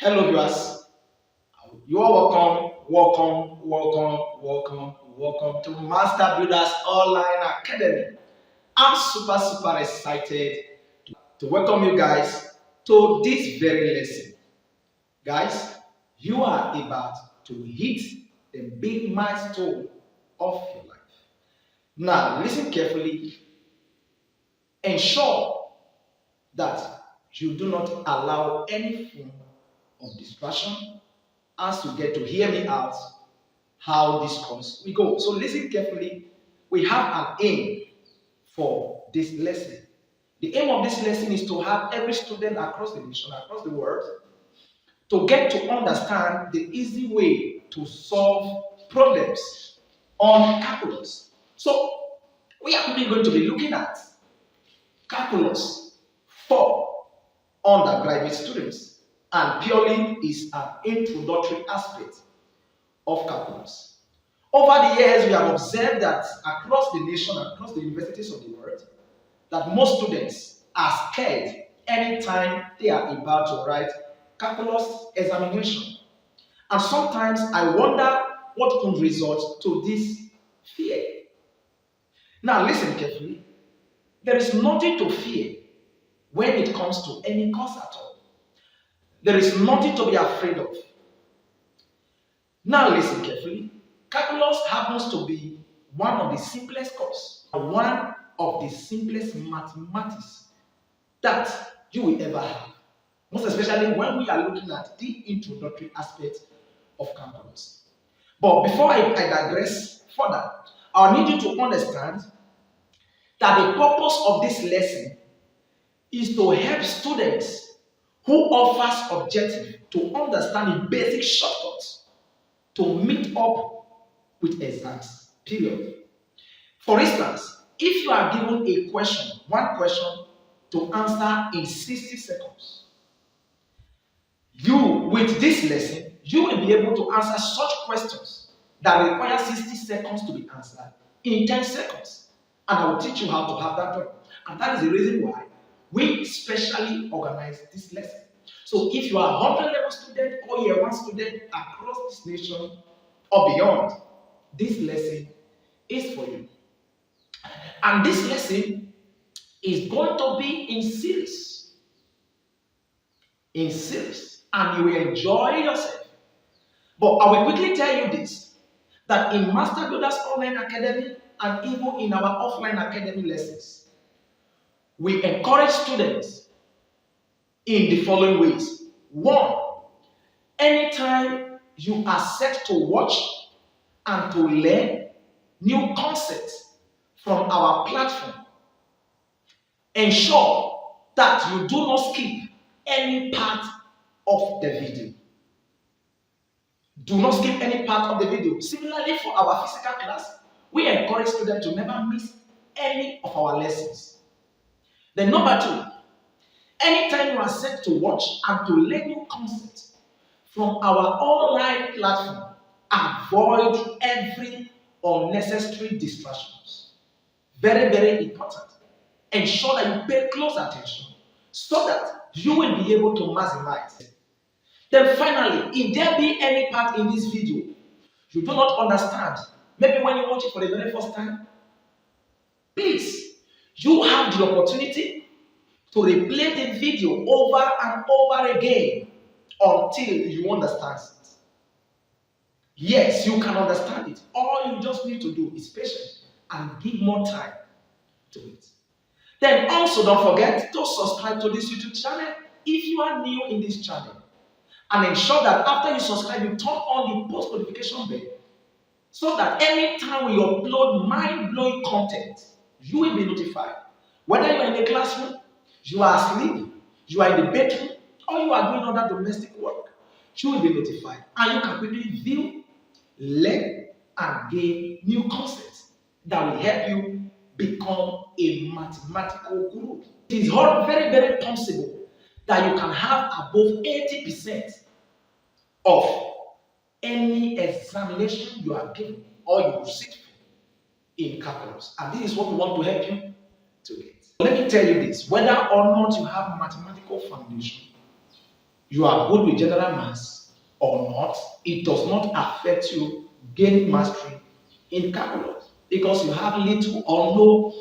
Hello, viewers. You are welcome to Master Builders Online Academy. I'm super excited to welcome you guys to this very lesson. Guys, you are about to hit the big milestone of your life. Now, listen carefully. Ensure that you do not allow any form of distraction as you get to hear me out how this course will go. So listen carefully. We have an aim for this lesson. The aim of this lesson is to have every student across the nation, across the world, to get to understand the easy way to solve problems on calculus. So we are quickly going to be looking at calculus for undergraduate students, and purely is an introductory aspect of calculus. Over the years, we have observed that across the nation, across the universities of the world, that most students are scared anytime they are about to write calculus examination. And sometimes I wonder what could result to this fear. Now listen carefully. There is nothing to fear when it comes to any course at all. There is nothing to be afraid of. Now listen carefully. Calculus happens to be one of the simplest courses, one of the simplest mathematics that you will ever have. Most especially when we are looking at the introductory aspect of calculus. But before I digress further, I need you to understand that the purpose of this lesson is to help students who offers objective to understand the basic shortcuts to meet up with exams, period. For instance, if you are given a question, one question to answer in 60 seconds, with this lesson, you will be able to answer such questions that require 60 seconds to be answered in 10 seconds. And I will teach you how to have that done. And that is the reason why we specially organize this lesson. So if you are a 100 level student or year 1 student across this nation or beyond, this lesson is for you. And this lesson is going to be in series. And you will enjoy yourself. But I will quickly tell you this, that in Master Builders Online Academy and even in our offline academy lessons, we encourage students in the following ways. One, anytime you are set to watch and to learn new concepts from our platform, ensure that you do not skip any part of the video. Do not skip any part of the video. Similarly, for our physical class, we encourage students to never miss any of our lessons. Then number 2, anytime you are set to watch and to learn new concepts from our online platform, avoid every unnecessary distractions. Very important. Ensure that you pay close attention so that you will be able to maximize. Then finally, if there be any part in this video you do not understand, maybe when you watch it for the very first time, please, you have the opportunity to replay the video over and over again until you understand it. Yes, you can understand it. All you just need to do is patience and give more time to it. Then also don't forget to subscribe to this YouTube channel if you are new in this channel. And ensure that after you subscribe, you turn on the post notification bell so that anytime we upload mind-blowing content, you will be notified. Whether you are in the classroom, you are asleep, you are in the bedroom, or you are doing other domestic work, you will be notified. And you can quickly view, learn, and gain new concepts that will help you become a mathematical guru. It is very possible that you can have above 80% of any examination you are given or you will sit for in calculus. And this is what we want to help you to get. Let me tell you this, whether or not you have mathematical foundation, you are good with general maths or not, it does not affect you gaining mastery in calculus because you have little or no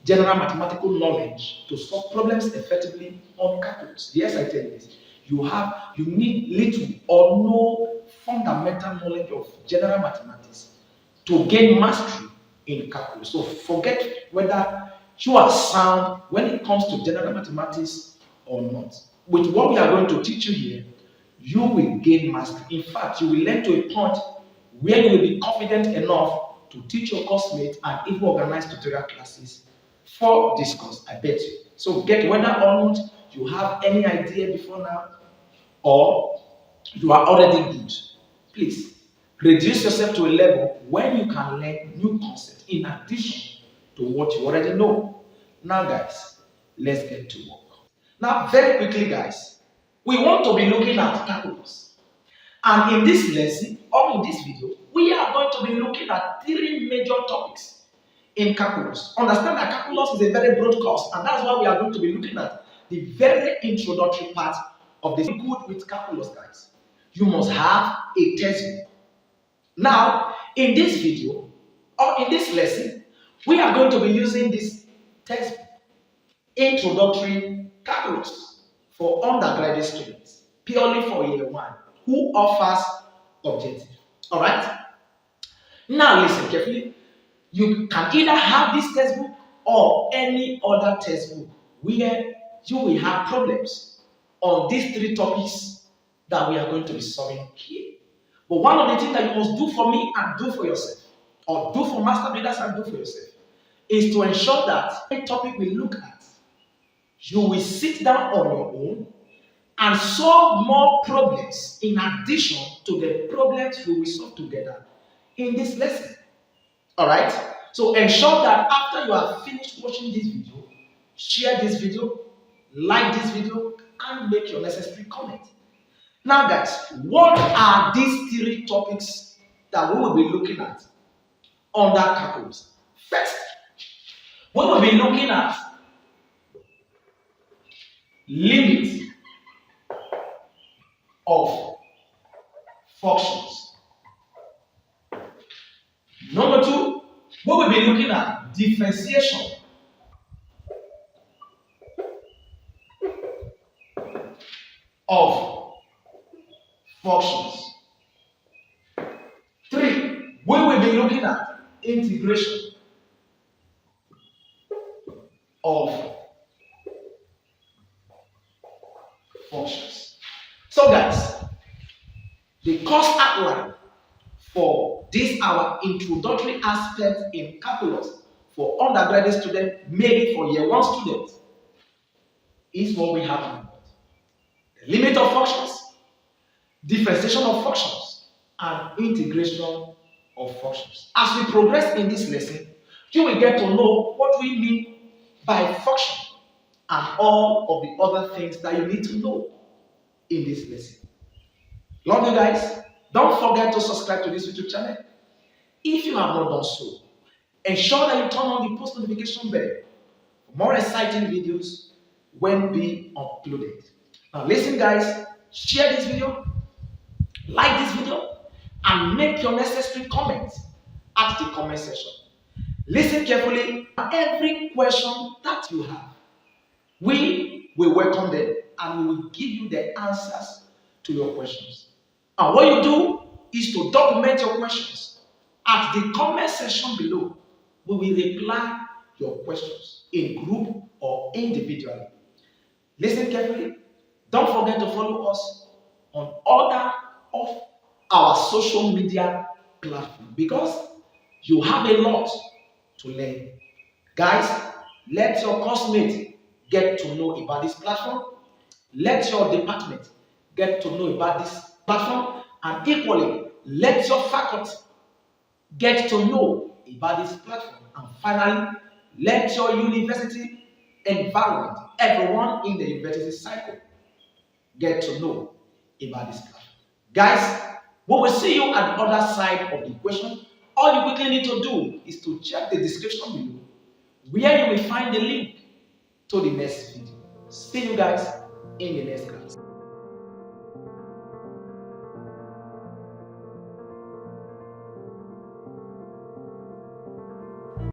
general mathematical knowledge to solve problems effectively on calculus. Yes, I tell you this. You need little or no fundamental knowledge of general mathematics to gain mastery in calculus. So forget whether you are sound when it comes to general mathematics or not. With what we are going to teach you here, you will gain mastery. In fact, you will learn to a point where you will be confident enough to teach your classmates and even organize tutorial classes for this course. I bet you. So get whether or not you have any idea before now or you are already good. Please reduce yourself to a level where you can learn new concepts in addition to what you already know. Now, guys, let's get to work. Now, very quickly, guys, we want to be looking at calculus. And in this lesson or in this video, we are going to be looking at three major topics in calculus. Understand that calculus is a very broad course, and that's why we are going to be looking at the very introductory part of this. Good with calculus, guys. You must have a textbook. Now, in this video or in this lesson, we are going to be using this textbook, Introductory Calculus, for undergraduate students, purely for year one, who offers objective. All right? Now, listen carefully. You can either have this textbook or any other textbook where you will have problems on these three topics that we are going to be solving here. But one of the things that you must do for me and do for yourself, or do for master builders and do for yourself, is to ensure that any topic we look at, you will sit down on your own and solve more problems in addition to the problems we will solve together in this lesson. All right? So ensure that after you have finished watching this video, share this video, like this video, and make your necessary comment. Now, guys, what are these three topics that we will be looking at under calculus? First, we will be looking at limit of functions. Number two, we will be looking at differentiation of functions. Three, we will be looking at integration of functions. So, guys, the course outline for this our introductory aspect in calculus for undergraduate students, maybe for year one students, is what we have in mind. The limit of functions, differentiation of functions, and integration of functions. As we progress in this lesson, you will get to know what we mean by function and all of the other things that you need to know in this lesson. Love you guys. Don't forget to subscribe to this YouTube channel. If you have not done so, ensure that you turn on the post notification bell for more exciting videos when being uploaded. Now listen, guys, share this video, like this video, and make your necessary comments at the comment section. Listen carefully. Every question that you have, we will welcome them and we will give you the answers to your questions. And what you do is to document your questions at the comment section below. We will reply your questions in group or individually. Listen carefully. Don't forget to follow us on other of our social media platforms because you have a lot to learn. Guys, let your classmates get to know about this platform. Let your department get to know about this platform, and equally let your faculty get to know about this platform, and finally let your university environment, everyone in the university cycle, get to know about this platform. Guys, we will see you at the other side of the equation. All you quickly need to do is to check the description below where you will find the link to the next video. See you guys in the next class.